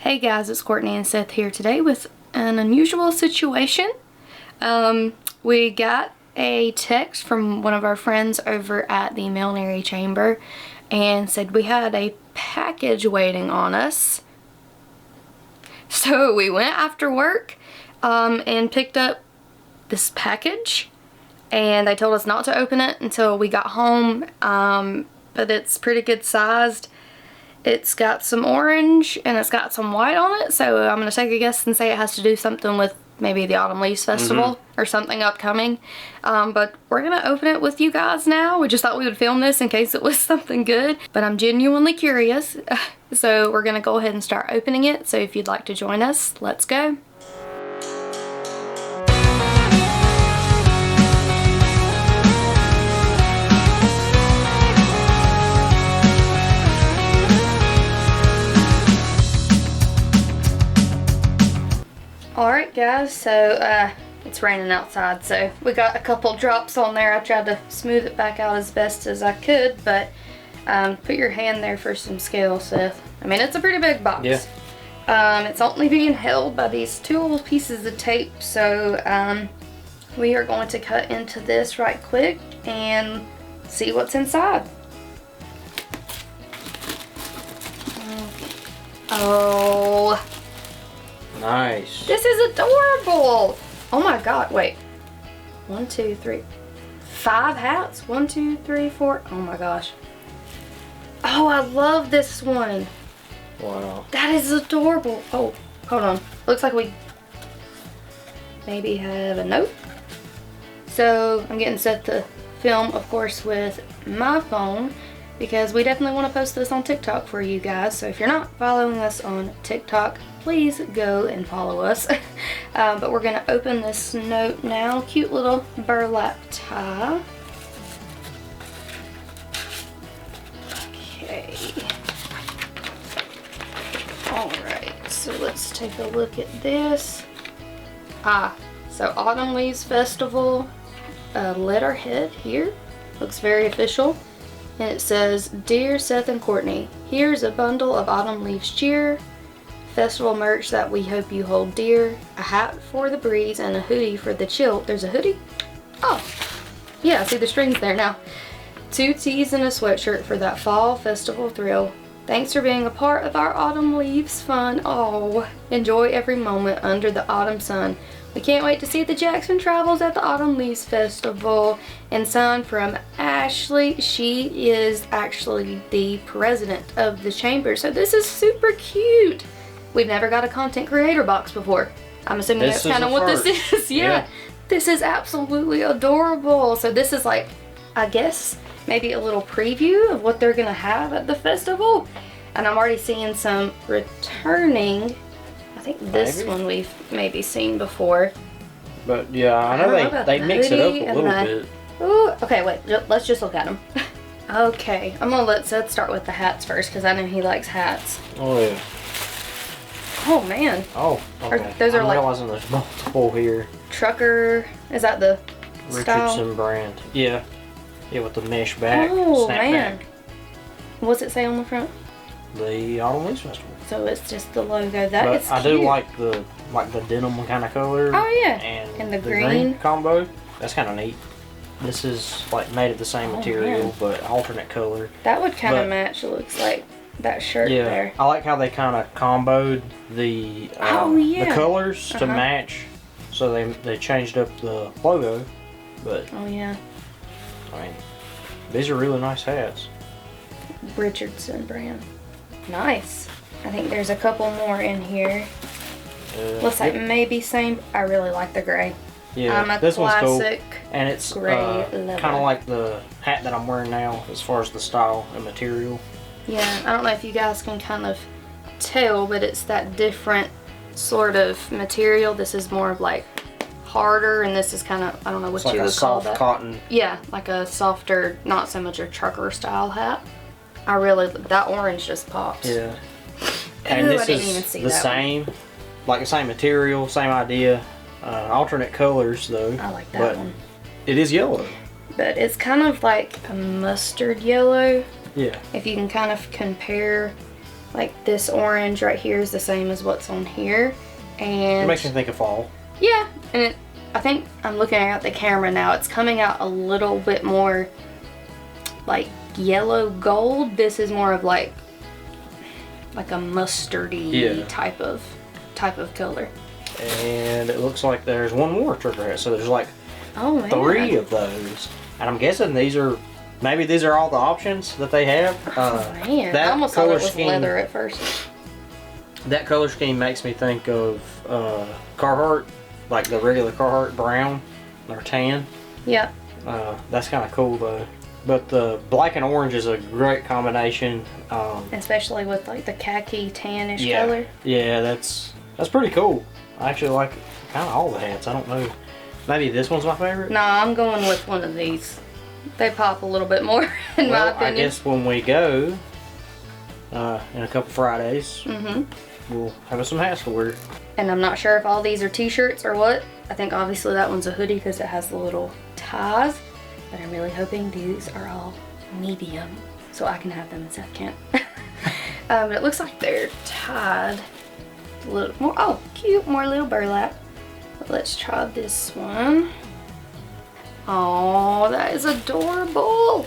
Hey guys, it's Courtney and Seth here today with an unusual situation. We got a text from one of our friends over at the Mayberry chamber and said we had a package waiting on us. So we went after work and picked up this package, and they told us not to open it until we got home, but it's pretty good sized. It's got some orange and it's got some white on it, so I'm going to take a guess and say it has to do something with maybe the Autumn Leaves Festival or something upcoming. But we're going to open it with you guys now. We just thought we would film this in case it was something good, but I'm genuinely curious. So we're going to go ahead and start opening it. So if you'd like to join us, let's go. Alright guys, so it's raining outside, so we got a couple drops on there. I tried to smooth it back out as best as I could, but put your hand there for some scale, Seth. I mean, it's a pretty big box. Yeah. It's only being held by these two little pieces of tape, so we are going to cut into this right quick and see what's inside. Oh. Nice. This is adorable. Oh my god, wait. 1, 2, 3. 5 hats? 1, 2, 3, 4. Oh my gosh. Oh, I love this one. Wow. That is adorable. Oh, hold on. Looks like we maybe have a note. So I'm getting set to film, of course, with my phone, because we definitely want to post this on TikTok for you guys. So if you're not following us on TikTok, please go and follow us. But we're going to open this note now. Cute little burlap tie. Okay. Alright, so let's take a look at this. So Autumn Leaves Festival letterhead here. Looks very official. And it says, "Dear Seth and Courtney, here's a bundle of autumn leaves cheer, festival merch that we hope you hold dear, a hat for the breeze, and a hoodie for the chill." There's a hoodie? Oh, yeah, I see the strings there now. 2 tees and a sweatshirt for that fall festival thrill. Thanks for being a part of our autumn leaves fun. Oh, enjoy every moment under the autumn sun. We can't wait to see the Jackson Travels at the Autumn Leaves Festival. And signed from Ashley. She is actually the president of the chamber. So this is super cute. We've never got a content creator box before. I'm assuming that's kind of what this is. Yeah. This is absolutely adorable. So this is like, I guess, maybe a little preview of what they're going to have at the festival. And I'm already seeing some returning. I think this one we've maybe seen before. But yeah, I know they mix it up a little bit. Ooh, okay, wait, let's just look at them. Okay, I'm gonna let Seth start with the hats first because I know he likes hats. Oh yeah. Oh man. Oh, okay. Those are I'm like realizing there's multiple here. Trucker, is that the Richardson style? brand. Yeah. Yeah, with the mesh back. Oh snap man. back. What's it say on the front? The Autumn Leaves Festival. So it's just the logo. That is cute. I do like the denim kind of color. Oh yeah. And the green combo. That's kind of neat. This is like made of the same material, man. but alternate color. That would kind of match. It looks like that shirt there. I like how they kind of comboed the the colors to match. So they changed up the logo, but oh yeah. I mean, these are really nice hats. Richardson brand. Nice. I think there's a couple more in here. Looks like maybe same. I really like the gray. Yeah, this one's cool. classic And it's gray kind of like the hat that I'm wearing now as far as the style and material. Yeah, I don't know if you guys can kind of tell, but it's that different sort of material. This is more of like harder, and this is kind of, I don't know what you would call that. Soft cotton. Yeah, like a softer, not so much a trucker style hat. I really, that orange just pops. Yeah. And this is the same, like the same material, same idea. Alternate colors though. I like that one. It is yellow. But it's kind of like a mustard yellow. Yeah. If you can kind of compare Like this orange right here is the same as what's on here. And it makes me think of fall. Yeah, and I think I'm looking at the camera now. It's coming out a little bit more like yellow gold. This is more of like a mustardy type of color. And it looks like there's one more trigger head. So there's like 3 of those. And I'm guessing these are all the options that they have. Man, I almost thought it was leather at first. That color scheme makes me think of Carhartt, like the regular Carhartt brown or tan. Yeah. That's kind of cool though. But the black and orange is a great combination. Especially with like the khaki tannish color. Yeah, that's pretty cool. I actually like kind of all the hats. I don't know. Maybe this one's my favorite? Nah, I'm going with one of these. They pop a little bit more in my opinion. I guess when we go in a couple Fridays, we'll have us some hats to wear. And I'm not sure if all these are t-shirts or what. I think obviously that one's a hoodie because it has the little ties. But I'm really hoping these are all medium so I can have them and Seth can't. It looks like they're tied a little more. Oh, cute, more little burlap. But let's try this one. Oh, that is adorable.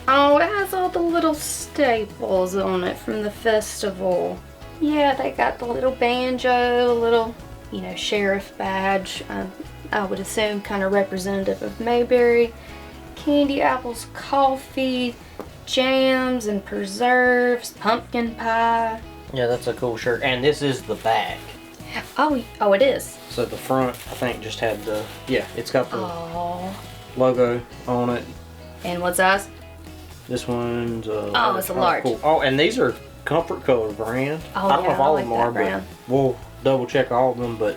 Oh, it has all the little staples on it from the festival. Yeah, they got the little banjo, little, you know, sheriff badge. I would assume kind of representative of Mayberry. Candy apples, coffee, jams and preserves, pumpkin pie. Yeah, that's a cool shirt. And this is the back. Oh, it is. So the front, I think, just had the, it's got the logo on it. And what size? This one's it's a large. Cool. Oh, and these are Comfort Color brand. Oh, I don't know if all like of them are, brand. but we'll double check all of them. But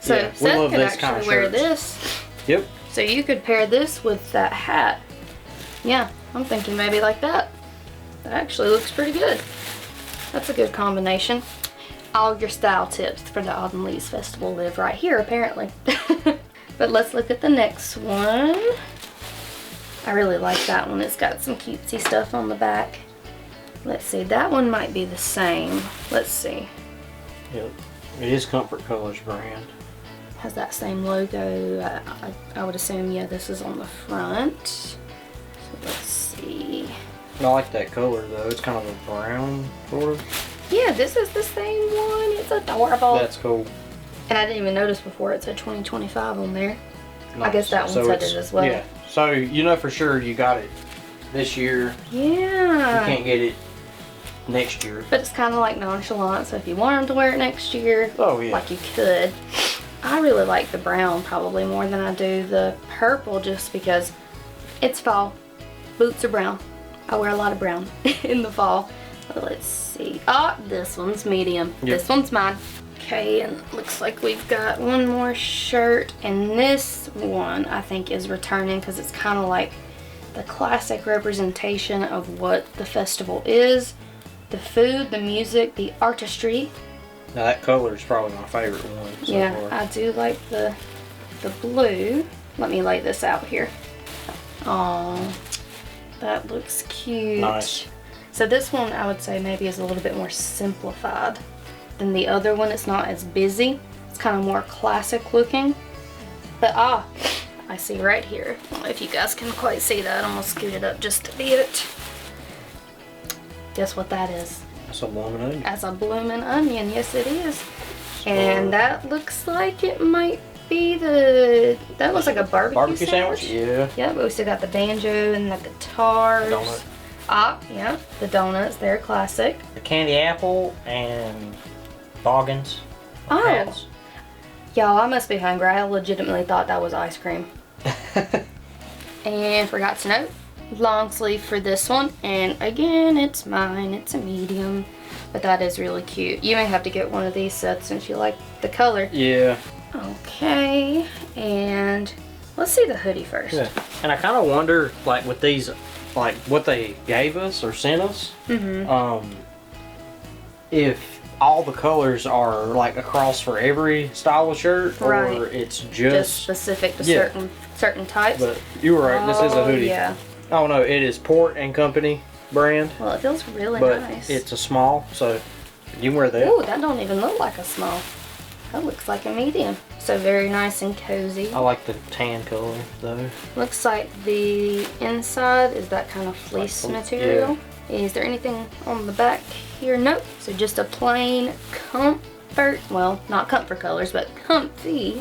so yeah, Seth can actually wear this. Yep. So you could pair this with that hat. Yeah, I'm thinking maybe like that. That actually looks pretty good. That's a good combination. All your style tips for the Autumn Leaves Festival live right here, apparently. But let's look at the next one. I really like that one. It's got some cutesy stuff on the back. Let's see, that one might be the same. Let's see. Yep, it is Comfort Colors brand. Has that same logo. I would assume, yeah, this is on the front. So let's see. I like that color though. It's kind of a brown sort of. Yeah, this is the same one. It's adorable. That's cool. And I didn't even notice before it said 2025 on there. Nice. I guess that one said it as well. Yeah. So you know for sure you got it this year. Yeah. You can't get it next year. But it's kind of like nonchalant. So if you want them to wear it next year, like you could. I really like the brown probably more than I do the purple just because it's fall. Boots are brown. I wear a lot of brown in the fall. But let's see. Oh, this one's medium. Yep. This one's mine. Okay, and looks like we've got one more shirt. And this one I think is returning because it's kind of like the classic representation of what the festival is. The food, the music, the artistry. Now that color is probably my favorite one so far. I do like the blue. Let me lay this out here. Oh, that looks cute. Nice. So this one I would say maybe is a little bit more simplified than the other one. It's not as busy. It's kind of more classic looking. But I see right here. I don't know if you guys can quite see that. I'm gonna scoot it up just a bit. Guess what that is? That's a blooming onion. That's a blooming onion, yes it is. And that looks like it might be that looks like a barbecue sandwich. Yeah. Yeah, but we still got the banjo and the guitars. The donut. Yeah, the donuts, they're classic. The candy apple and boggins. Oh. Y'all, I must be hungry. I legitimately thought that was ice cream. And forgot to note, long sleeve for this one. And again, it's mine. It's a medium. But that is really cute. You may have to get one of these sets since you like the color. Yeah. Okay. And let's see the hoodie first. Yeah. And I kind of wonder, like, with these, like, what they gave us or sent us, if all the colors are, like, across for every style of shirt, or it's just specific to certain types. But you were right, this is a hoodie. Yeah. Oh no, it is Port and Company. brand. Well, it feels really but nice. It's a small, so you can wear that. Ooh, that don't even look like a small. That looks like a medium. So very nice and cozy. I like the tan color though. Looks like the inside is that kind of fleece material. Yeah. Is there anything on the back here? Nope. So just a plain comfort, well, not comfort colors, but comfy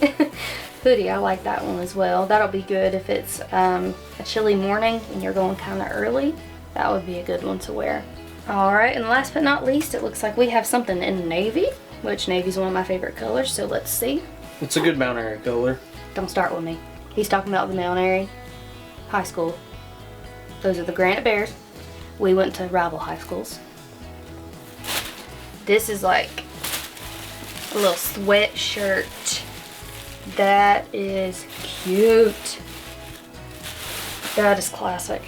hoodie. I like that one as well. That'll be good if it's a chilly morning and you're going kind of early. That would be a good one to wear. All right, and last but not least, it looks like we have something in navy, which navy's one of my favorite colors, so let's see. It's a good Mount Airy color. Don't start with me. He's talking about the Mount Airy High School. Those are the Granite Bears. We went to rival high schools. This is like a little sweatshirt. That is cute. That is classic.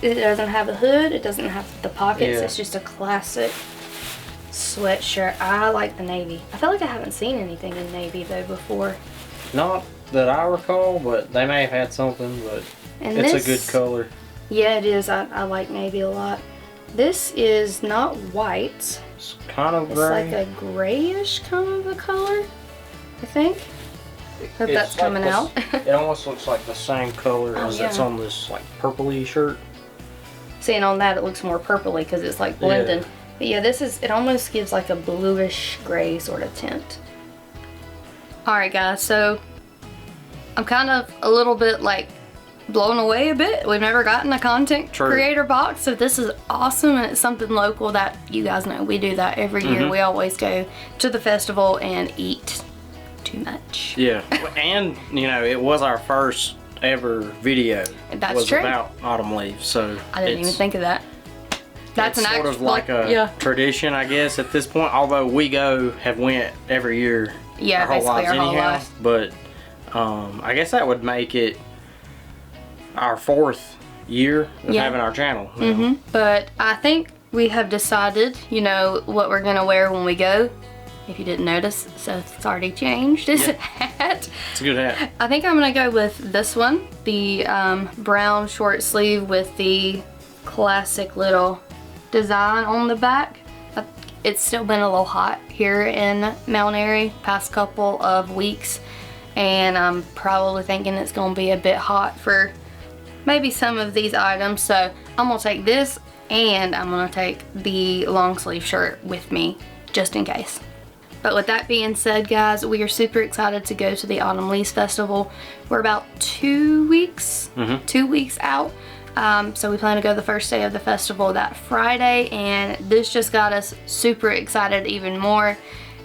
It doesn't have a hood. It doesn't have the pockets. Yeah. It's just a classic sweatshirt. I like the navy. I feel like I haven't seen anything in navy though before. Not that I recall, but they may have had something, but and it's a good color. Yeah, it is. I like navy a lot. This is not white. It's kind of gray. It's like a grayish kind of a color, I think. Hope that's coming out. It almost looks like the same color as it's on this like purpley shirt. Seeing on that, it looks more purpley because it's like blending. Yeah. But yeah, it almost gives like a bluish gray sort of tint. Alright guys, so I'm kind of a little bit like blown away a bit. We've never gotten a content creator box, so this is awesome, and it's something local that you guys know we do that every year. We always go to the festival and eat too much. Yeah, and you know, it was our first ever video. That's true. About autumn leaves, so I didn't even think of that. That's it's sort of like a tradition, I guess, at this point. Although we have went every year, our whole lives anyhow. But I guess that would make it our 4th year of having our channel. But I think we have decided, you know, what we're gonna wear when we go. If you didn't notice, so it's already changed. It's a hat. It's a good hat. I think I'm gonna go with this one, the brown short sleeve with the classic little design on the back. It's still been a little hot here in Mount Airy past couple of weeks, and I'm probably thinking it's gonna be a bit hot for maybe some of these items, so I'm gonna take this and I'm gonna take the long sleeve shirt with me just in case. But with that being said, guys, we are super excited to go to the Autumn Leaves Festival. We're about 2 weeks, 2 weeks out. So we plan to go the first day of the festival that Friday, and this just got us super excited even more.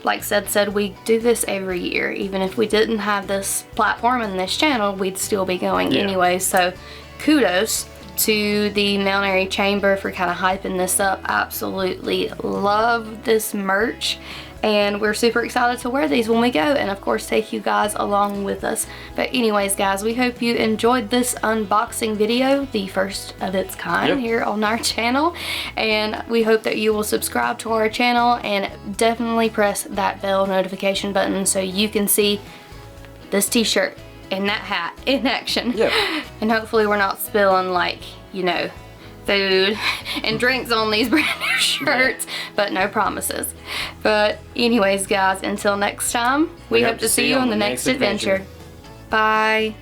Like said, we do this every year. Even if we didn't have this platform and this channel, we'd still be going anyway. So kudos to the Mount Airy Chamber for kind of hyping this up. Absolutely love this merch, and we're super excited to wear these when we go, and of course take you guys along with us. But anyways, guys, we hope you enjoyed this unboxing video, the first of its kind here on our channel, and we hope that you will subscribe to our channel and definitely press that bell notification button so you can see this t-shirt and that hat in action. And hopefully we're not spilling, like, you know, food and drinks on these brand new shirts, but no promises. But anyways, guys, until next time, we hope to see you on the next adventure. Bye.